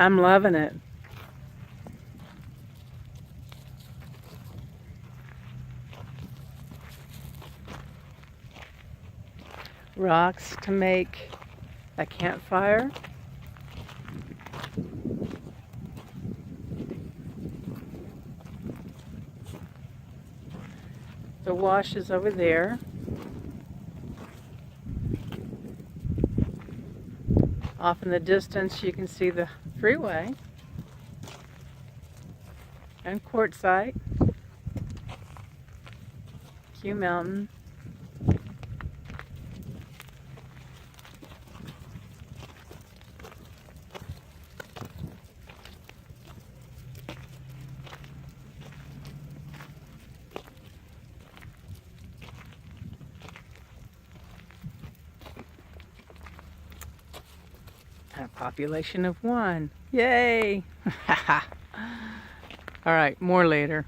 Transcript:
I'm loving it. Rocks to make a campfire. The wash is over there. Off in the distance you can see the freeway and Quartzsite, Q Mountain. A population of 1. Yay! All right, more later.